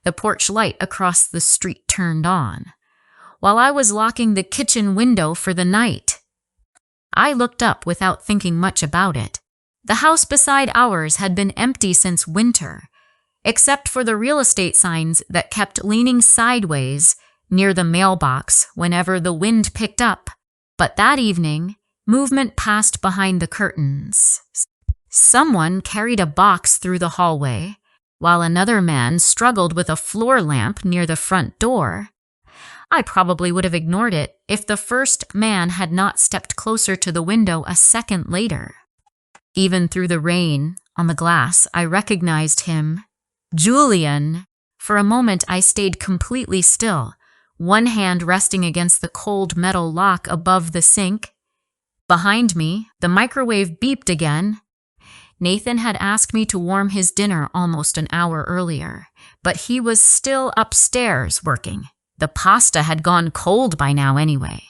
the porch light across the street turned on, while I was locking the kitchen window for the night. I looked up without thinking much about it. The house beside ours had been empty since winter, except for the real estate signs that kept leaning sideways near the mailbox whenever the wind picked up. But that evening, movement passed behind the curtains. Someone carried a box through the hallway, while another man struggled with a floor lamp near the front door. I probably would have ignored it if the first man had not stepped closer to the window a second later. Even through the rain on the glass, I recognized him. Julian. For a moment, I stayed completely still, one hand resting against the cold metal lock above the sink. Behind me, the microwave beeped again. Nathan had asked me to warm his dinner almost an hour earlier, but he was still upstairs working. The pasta had gone cold by now anyway.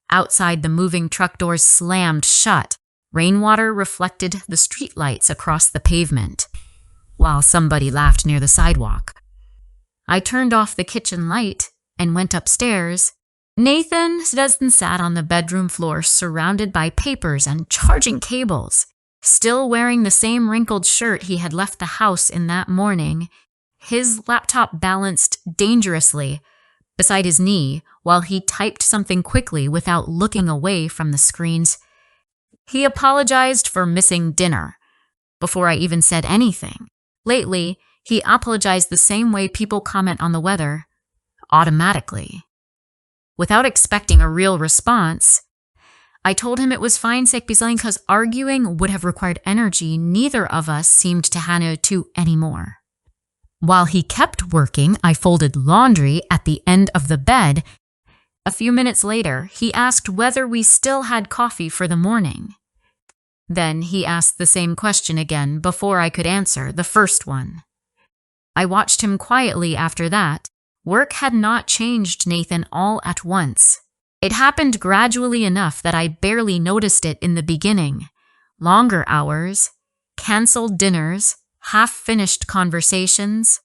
Outside, the moving truck doors slammed shut. Rainwater reflected the streetlights across the pavement, while somebody laughed near the sidewalk. I turned off the kitchen light and went upstairs. Nathan sat on the bedroom floor surrounded by papers and charging cables. Still wearing the same wrinkled shirt he had left the house in that morning, his laptop balanced dangerously beside his knee while he typed something quickly without looking away from the screens. He apologized for missing dinner before I even said anything. Lately, he apologized the same way people comment on the weather, automatically. Without expecting a real response, I told him it was fine because arguing would have required energy neither of us seemed to have to anymore. While he kept working, I folded laundry at the end of the bed. A few minutes later, he asked whether we still had coffee for the morning. Then he asked the same question again before I could answer the first one. I watched him quietly after that. Work had not changed Nathan all at once. It happened gradually enough that I barely noticed it in the beginning. Longer hours, canceled dinners, half-finished conversations.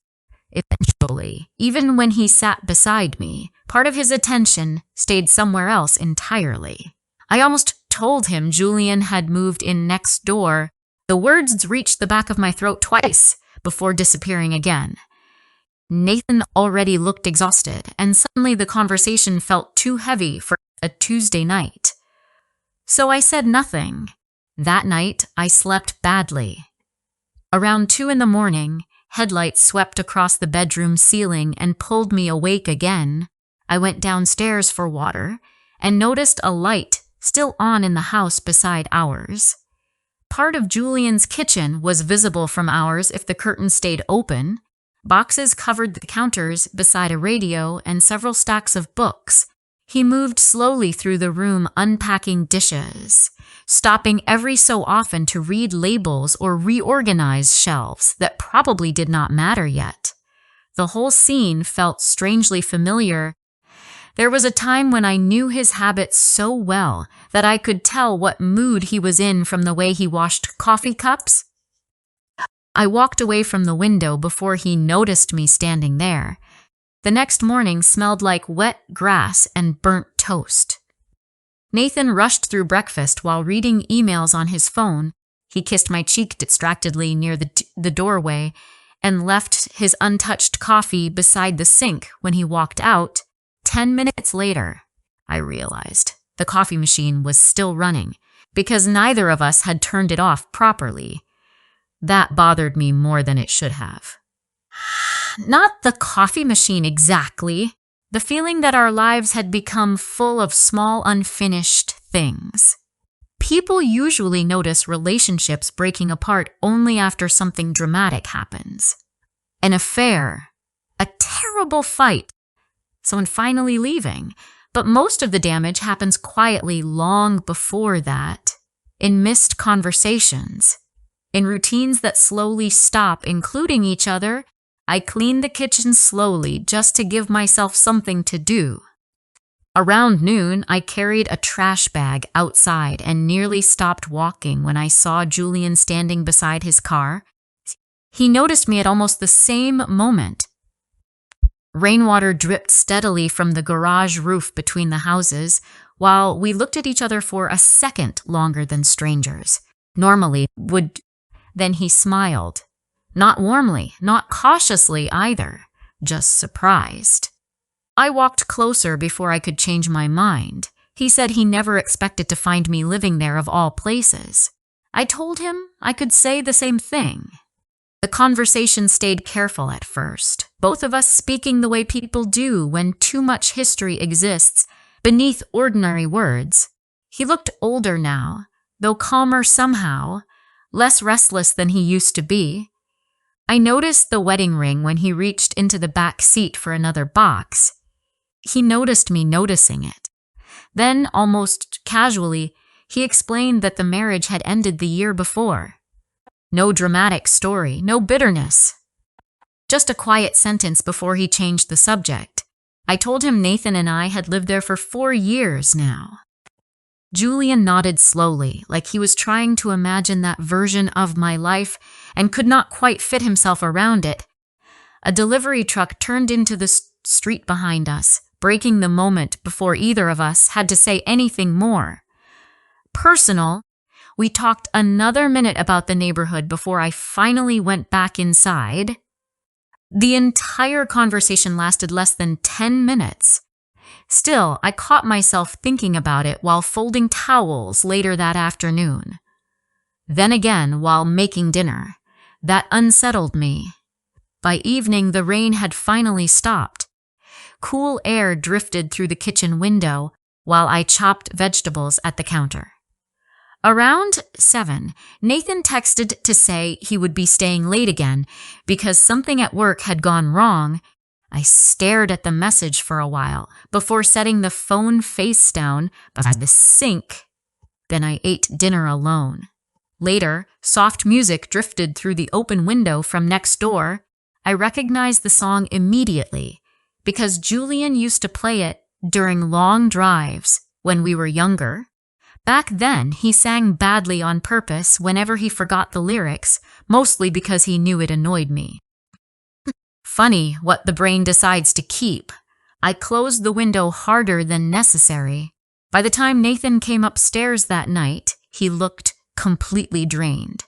Eventually, even when he sat beside me, part of his attention stayed somewhere else entirely. I almost told him Julian had moved in next door. The words reached the back of my throat twice before disappearing again. Nathan already looked exhausted, and suddenly the conversation felt too heavy for a Tuesday night. So I said nothing. That night, I slept badly. Around 2 a.m, headlights swept across the bedroom ceiling and pulled me awake again. I went downstairs for water and noticed a light still on in the house beside ours. Part of Julian's kitchen was visible from ours if the curtain stayed open. Boxes covered the counters beside a radio and several stacks of books. He moved slowly through the room unpacking dishes, stopping every so often to read labels or reorganize shelves that probably did not matter yet. The whole scene felt strangely familiar. There was a time when I knew his habits so well that I could tell what mood he was in from the way he washed coffee cups. I walked away from the window before he noticed me standing there. The next morning smelled like wet grass and burnt toast. Nathan rushed through breakfast while reading emails on his phone. He kissed my cheek distractedly near the doorway and left his untouched coffee beside the sink when he walked out. 10 minutes later, I realized the coffee machine was still running because neither of us had turned it off properly. That bothered me more than it should have. Not the coffee machine exactly. The feeling that our lives had become full of small, unfinished things. People usually notice relationships breaking apart only after something dramatic happens. An affair, a terrible fight, someone finally leaving. But most of the damage happens quietly long before that, in missed conversations. In routines that slowly stop including each other, I cleaned the kitchen slowly just to give myself something to do. Around noon, I carried a trash bag outside and nearly stopped walking when I saw Julian standing beside his car. He noticed me at almost the same moment. Rainwater dripped steadily from the garage roof between the houses, while we looked at each other for a second longer than strangers normally would. Then he smiled. Not warmly, not cautiously either, just surprised. I walked closer before I could change my mind. He said he never expected to find me living there of all places. I told him I could say the same thing. The conversation stayed careful at first, both of us speaking the way people do when too much history exists beneath ordinary words. He looked older now, though calmer somehow, less restless than he used to be. I noticed the wedding ring when he reached into the back seat for another box. He noticed me noticing it. Then, almost casually, he explained that the marriage had ended the year before. No dramatic story, no bitterness. Just a quiet sentence before he changed the subject. I told him Nathan and I had lived there for 4 years now. Julian nodded slowly, like he was trying to imagine that version of my life and could not quite fit himself around it. A delivery truck turned into the street behind us, breaking the moment before either of us had to say anything more. Personal, we talked another minute about the neighborhood before I finally went back inside. The entire conversation lasted less than 10 minutes. Still, I caught myself thinking about it while folding towels later that afternoon. Then again, while making dinner. That unsettled me. By evening, the rain had finally stopped. Cool air drifted through the kitchen window while I chopped vegetables at the counter. Around 7, Nathan texted to say he would be staying late again because something at work had gone wrong. I stared at the message for a while before setting the phone face down beside the sink. Then I ate dinner alone. Later, soft music drifted through the open window from Nextdoor. I recognized the song immediately because Julian used to play it during long drives when we were younger. Back then, he sang badly on purpose whenever he forgot the lyrics, mostly because he knew it annoyed me. Funny what the brain decides to keep. I closed the window harder than necessary. By the time Nathan came upstairs that night, he looked completely drained.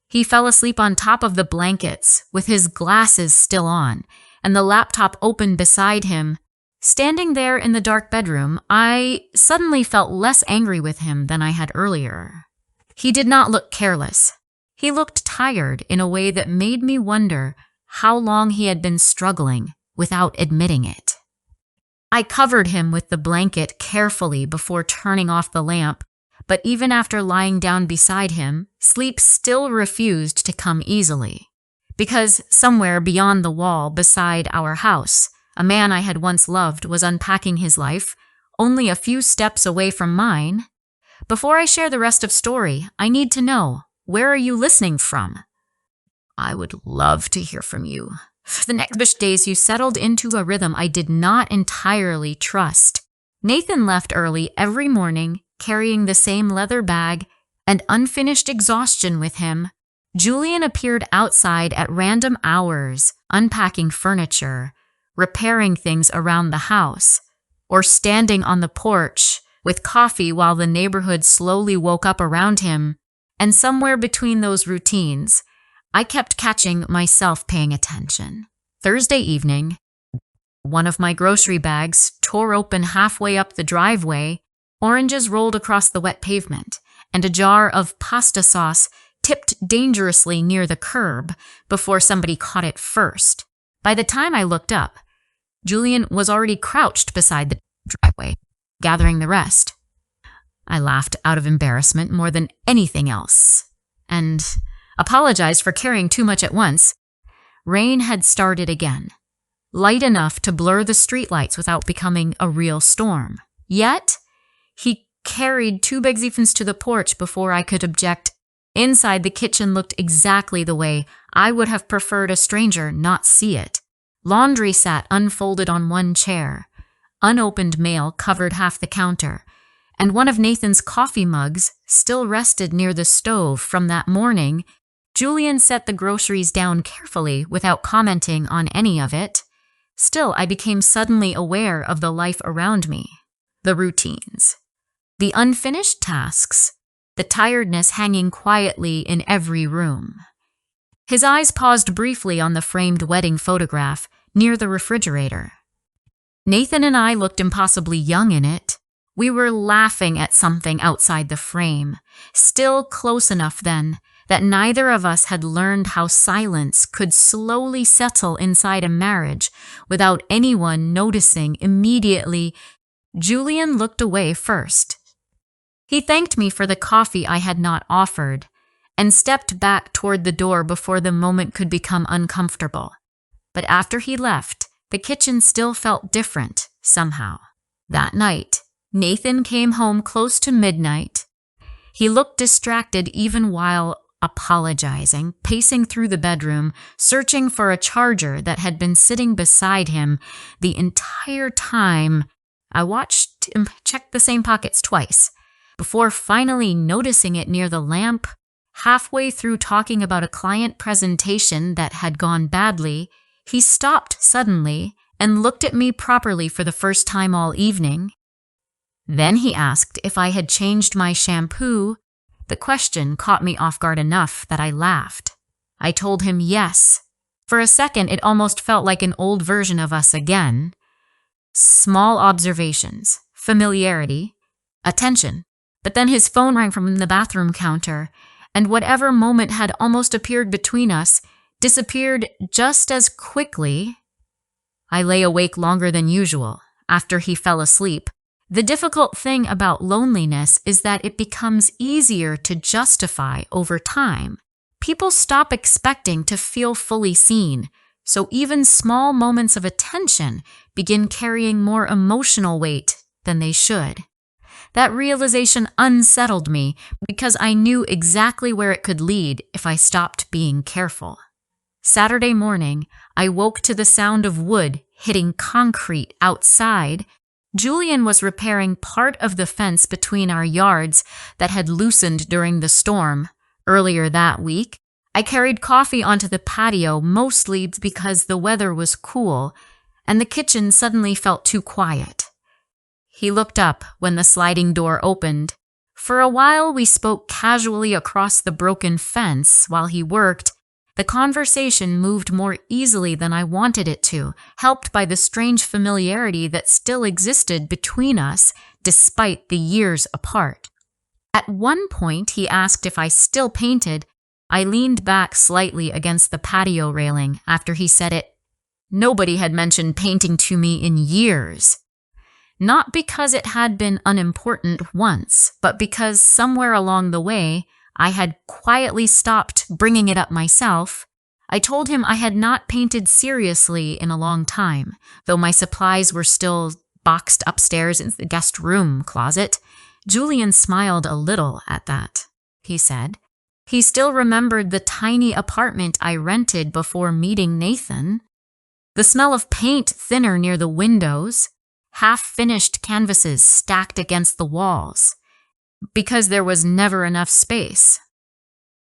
He fell asleep on top of the blankets, with his glasses still on, and the laptop open beside him. Standing there in the dark bedroom, I suddenly felt less angry with him than I had earlier. He did not look careless. He looked tired in a way that made me wonder how long he had been struggling without admitting it. I covered him with the blanket carefully before turning off the lamp, but even after lying down beside him, sleep still refused to come easily. Because somewhere beyond the wall beside our house, a man I had once loved was unpacking his life, only a few steps away from mine. Before I share the rest of story, I need to know, where are you listening from? I would love to hear from you. For the next days, you settled into a rhythm I did not entirely trust. Nathan left early every morning, carrying the same leather bag and unfinished exhaustion with him. Julian appeared outside at random hours, unpacking furniture, repairing things around the house, or standing on the porch with coffee while the neighborhood slowly woke up around him. And somewhere between those routines, I kept catching myself paying attention. Thursday evening, one of my grocery bags tore open halfway up the driveway, oranges rolled across the wet pavement, and a jar of pasta sauce tipped dangerously near the curb before somebody caught it first. By the time I looked up, Julian was already crouched beside the driveway, gathering the rest. I laughed out of embarrassment more than anything else, and apologized for carrying too much at once. Rain had started again, light enough to blur the streetlights without becoming a real storm. Yet, he carried 2 big siphons to the porch before I could object. Inside, the kitchen looked exactly the way I would have preferred a stranger not see it. Laundry sat unfolded on one chair. Unopened mail covered half the counter, and one of Nathan's coffee mugs still rested near the stove from that morning. Julian set the groceries down carefully without commenting on any of it. Still, I became suddenly aware of the life around me, the routines, the unfinished tasks, the tiredness hanging quietly in every room. His eyes paused briefly on the framed wedding photograph near the refrigerator. Nathan and I looked impossibly young in it. We were laughing at something outside the frame, still close enough then that neither of us had learned how silence could slowly settle inside a marriage without anyone noticing immediately. Julian looked away first. He thanked me for the coffee I had not offered and stepped back toward the door before the moment could become uncomfortable. But after he left, the kitchen still felt different, somehow. That night, Nathan came home close to midnight. He looked distracted even while apologizing, pacing through the bedroom, searching for a charger that had been sitting beside him the entire time. I watched him check the same pockets twice, before finally noticing it near the lamp. Halfway through talking about a client presentation that had gone badly, he stopped suddenly and looked at me properly for the first time all evening. Then he asked if I had changed my shampoo. The question caught me off guard enough that I laughed. I told him yes. For a second, it almost felt like an old version of us again. Small observations, familiarity, attention. But then his phone rang from the bathroom counter, and whatever moment had almost appeared between us disappeared just as quickly. I lay awake longer than usual after he fell asleep. The difficult thing about loneliness is that it becomes easier to justify over time. People stop expecting to feel fully seen, so even small moments of attention begin carrying more emotional weight than they should. That realization unsettled me because I knew exactly where it could lead if I stopped being careful. Saturday morning, I woke to the sound of wood hitting concrete outside. Julian was repairing part of the fence between our yards that had loosened during the storm. Earlier that week, I carried coffee onto the patio mostly because the weather was cool and the kitchen suddenly felt too quiet. He looked up when the sliding door opened. For a while, we spoke casually across the broken fence while he worked. The conversation moved more easily than I wanted it to, helped by the strange familiarity that still existed between us despite the years apart. At one point, he asked if I still painted. I leaned back slightly against the patio railing after he said it. Nobody had mentioned painting to me in years. Not because it had been unimportant once, but because somewhere along the way, I had quietly stopped bringing it up myself. I told him I had not painted seriously in a long time, though my supplies were still boxed upstairs in the guest room closet. Julian smiled a little at that, he said. He still remembered the tiny apartment I rented before meeting Nathan. The smell of paint thinner near the windows, half-finished canvases stacked against the walls, because there was never enough space.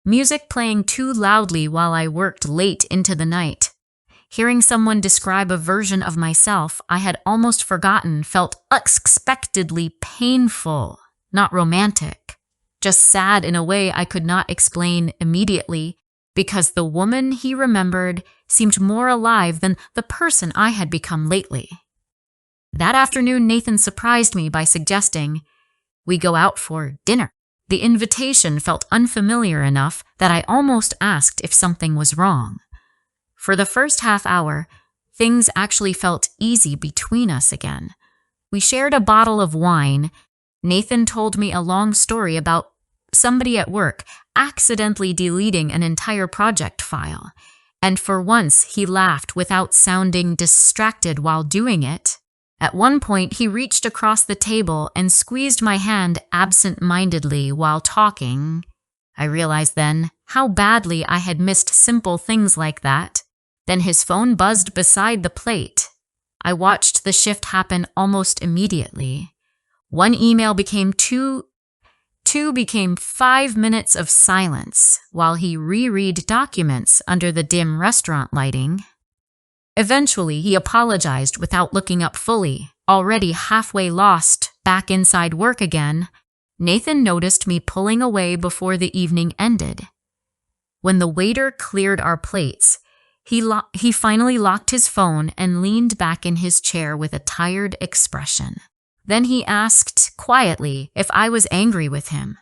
Music playing too loudly while I worked late into the night. Hearing someone describe a version of myself I had almost forgotten felt unexpectedly painful, not romantic, just sad in a way I could not explain immediately, because the woman he remembered seemed more alive than the person I had become lately. That afternoon, Nathan surprised me by suggesting we go out for dinner. The invitation felt unfamiliar enough that I almost asked if something was wrong. For the first half hour, things actually felt easy between us again. We shared a bottle of wine. Nathan told me a long story about somebody at work accidentally deleting an entire project file, and for once he laughed without sounding distracted while doing it. At one point, he reached across the table and squeezed my hand absent-mindedly while talking. I realized then how badly I had missed simple things like that. Then his phone buzzed beside the plate. I watched the shift happen almost immediately. One email became two became 5 minutes of silence while he reread documents under the dim restaurant lighting. Eventually, he apologized without looking up fully. Already halfway lost, back inside work again, Nathan noticed me pulling away before the evening ended. When the waiter cleared our plates, he finally locked his phone and leaned back in his chair with a tired expression. Then he asked quietly if I was angry with him.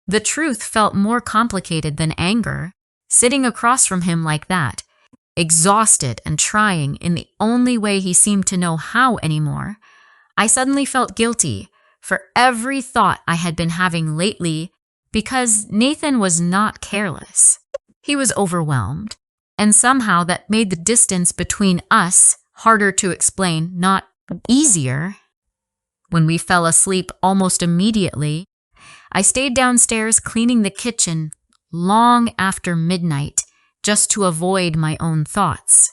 The truth felt more complicated than anger. Sitting across from him like that, exhausted and trying in the only way he seemed to know how anymore, I suddenly felt guilty for every thought I had been having lately because Nathan was not careless. He was overwhelmed, and somehow that made the distance between us harder to explain, not easier. When we fell asleep almost immediately, I stayed downstairs cleaning the kitchen long after midnight just to avoid my own thoughts.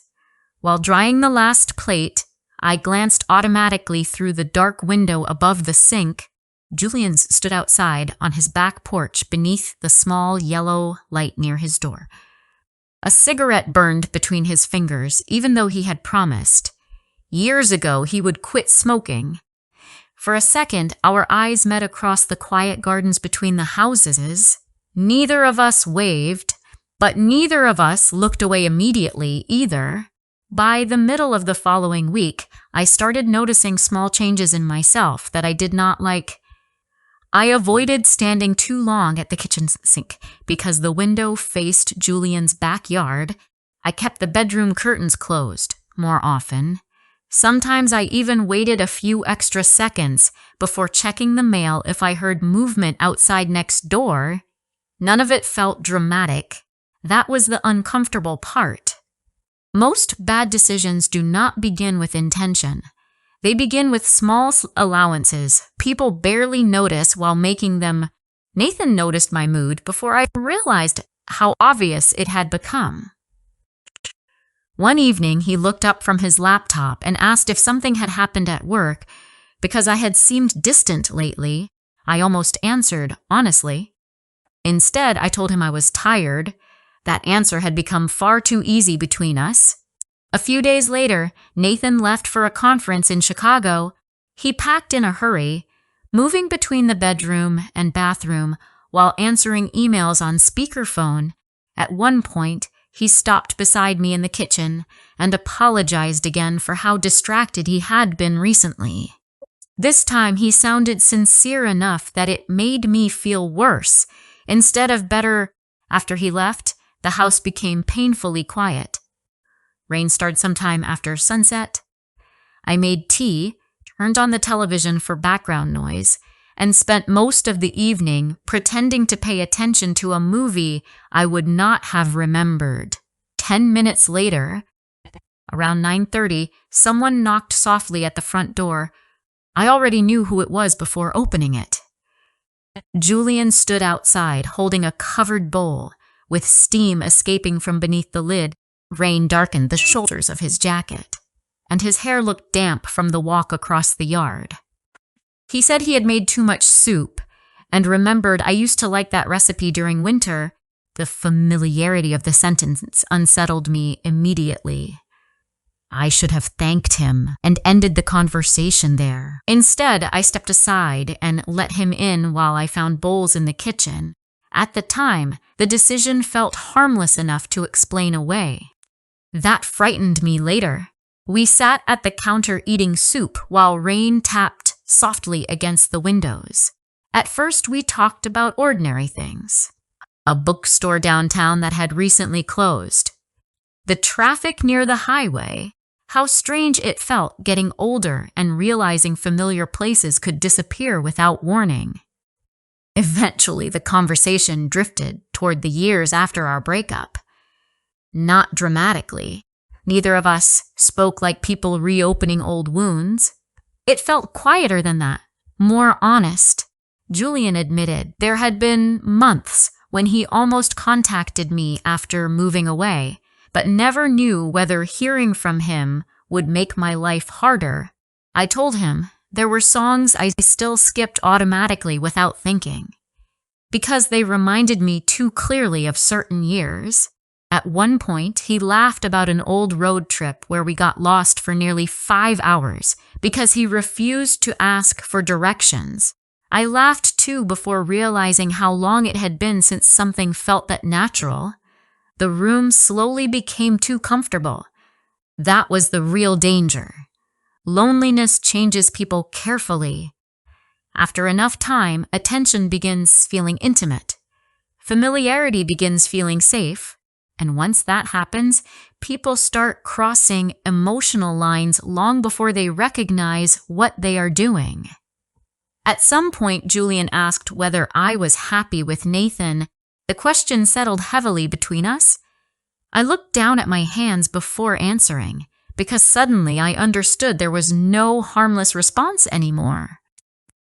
While drying the last plate, I glanced automatically through the dark window above the sink. Julian stood outside on his back porch beneath the small yellow light near his door. A cigarette burned between his fingers, even though he had promised. Years ago, he would quit smoking. For a second, our eyes met across the quiet gardens between the houses. Neither of us waved, but neither of us looked away immediately either. By the middle of the following week, I started noticing small changes in myself that I did not like. I avoided standing too long at the kitchen sink because the window faced Julian's backyard. I kept the bedroom curtains closed more often. Sometimes I even waited a few extra seconds before checking the mail if I heard movement outside Nextdoor. None of it felt dramatic. That was the uncomfortable part. Most bad decisions do not begin with intention. They begin with small allowances people barely notice while making them. Nathan noticed my mood before I realized how obvious it had become. One evening, he looked up from his laptop and asked if something had happened at work. Because I had seemed distant lately, I almost answered honestly. Instead, I told him I was tired. That answer had become far too easy between us. A few days later, Nathan left for a conference in Chicago. He packed in a hurry, moving between the bedroom and bathroom while answering emails on speakerphone. At one point, he stopped beside me in the kitchen and apologized again for how distracted he had been recently. This time, he sounded sincere enough that it made me feel worse. Instead of better, after he left, the house became painfully quiet. Rain started sometime after sunset. I made tea, turned on the television for background noise, and spent most of the evening pretending to pay attention to a movie I would not have remembered. 10 minutes later, around 9:30, someone knocked softly at the front door. I already knew who it was before opening it. Julian stood outside, holding a covered bowl, with steam escaping from beneath the lid. Rain darkened the shoulders of his jacket, and his hair looked damp from the walk across the yard. He said he had made too much soup, and remembered I used to like that recipe during winter. The familiarity of the sentence unsettled me immediately. I should have thanked him and ended the conversation there. Instead, I stepped aside and let him in while I found bowls in the kitchen. At the time, the decision felt harmless enough to explain away. That frightened me later. We sat at the counter eating soup while rain tapped softly against the windows. At first, we talked about ordinary things. A bookstore downtown that had recently closed. The traffic near the highway. How strange it felt getting older and realizing familiar places could disappear without warning. Eventually, the conversation drifted toward the years after our breakup. Not dramatically. Neither of us spoke like people reopening old wounds. It felt quieter than that, more honest. Julian admitted there had been months when he almost contacted me after moving away, but never knew whether hearing from him would make my life harder. I told him there were songs I still skipped automatically without thinking, because they reminded me too clearly of certain years. At one point, he laughed about an old road trip where we got lost for nearly 5 hours because he refused to ask for directions. I laughed too before realizing how long it had been since something felt that natural. The room slowly became too comfortable. That was the real danger. Loneliness changes people carefully. After enough time, attention begins feeling intimate. Familiarity begins feeling safe. And once that happens, people start crossing emotional lines long before they recognize what they are doing. At some point, Julian asked whether I was happy with Nathan. The question settled heavily between us. I looked down at my hands before answering, because suddenly I understood there was no harmless response anymore.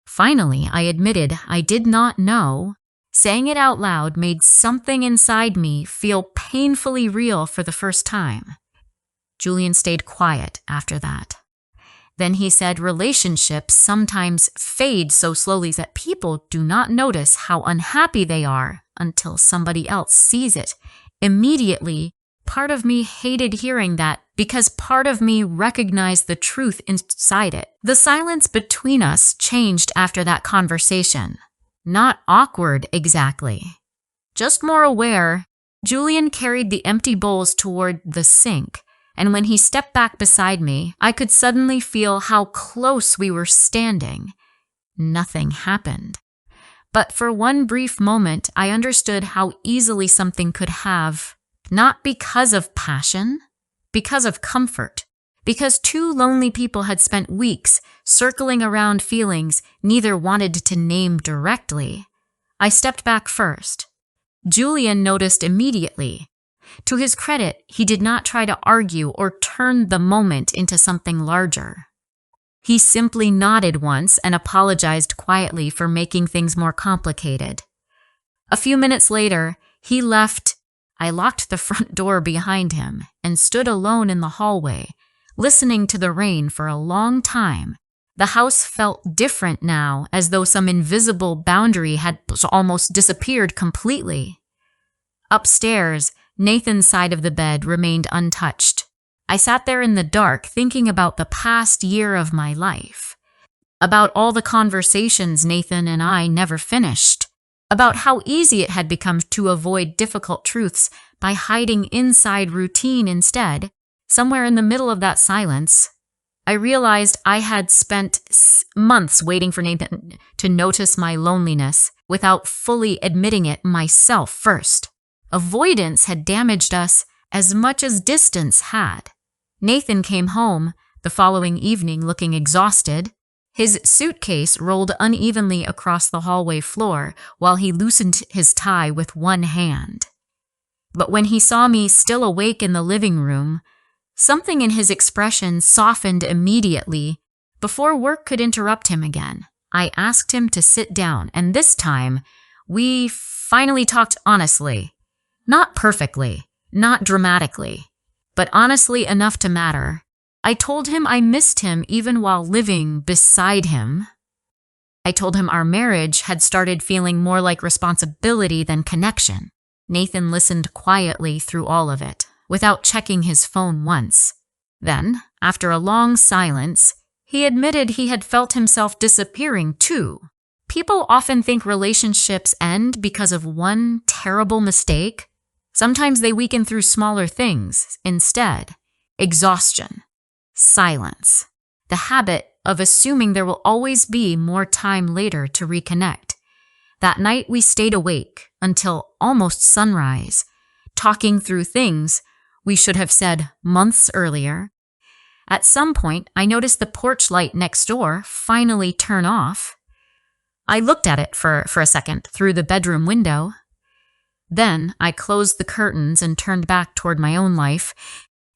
Finally, I admitted I did not know. Saying it out loud made something inside me feel painfully real for the first time. Julian stayed quiet after that. Then he said relationships sometimes fade so slowly that people do not notice how unhappy they are until somebody else sees it. Immediately, part of me hated hearing that because part of me recognized the truth inside it. The silence between us changed after that conversation. Not awkward exactly. Just more aware. Julian carried the empty bowls toward the sink, and when he stepped back beside me, I could suddenly feel how close we were standing. Nothing happened. But for one brief moment, I understood how easily something could have, not because of passion, because of comfort. Because two lonely people had spent weeks circling around feelings neither wanted to name directly. I stepped back first. Julian noticed immediately. To his credit, he did not try to argue or turn the moment into something larger. He simply nodded once and apologized quietly for making things more complicated. A few minutes later, he left. I locked the front door behind him and stood alone in the hallway, listening to the rain for a long time. The house felt different now, as though some invisible boundary had almost disappeared completely. Upstairs, Nathan's side of the bed remained untouched. I sat there in the dark thinking about the past year of my life, about all the conversations Nathan and I never finished, about how easy it had become to avoid difficult truths by hiding inside routine instead. Somewhere in the middle of that silence, I realized I had spent months waiting for Nathan to notice my loneliness without fully admitting it myself first. Avoidance had damaged us as much as distance had. Nathan came home the following evening looking exhausted. His suitcase rolled unevenly across the hallway floor while he loosened his tie with one hand. But when he saw me still awake in the living room, something in his expression softened immediately. Before work could interrupt him again, I asked him to sit down, and this time, we finally talked honestly. Not perfectly, not dramatically, but honestly enough to matter. I told him I missed him even while living beside him. I told him our marriage had started feeling more like responsibility than connection. Nathan listened quietly through all of it, without checking his phone once. Then, after a long silence, he admitted he had felt himself disappearing too. People often think relationships end because of one terrible mistake. Sometimes they weaken through smaller things instead. Exhaustion, silence, the habit of assuming there will always be more time later to reconnect. That night we stayed awake until almost sunrise, talking through things we should have said months earlier. At some point, I noticed the porch light next door finally turn off. I looked at it for a second through the bedroom window. Then I closed the curtains and turned back toward my own life.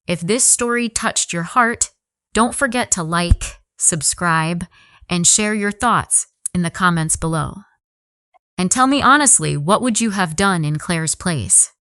If this story touched your heart, don't forget to like, subscribe, and share your thoughts in the comments below. And tell me honestly, what would you have done in Claire's place?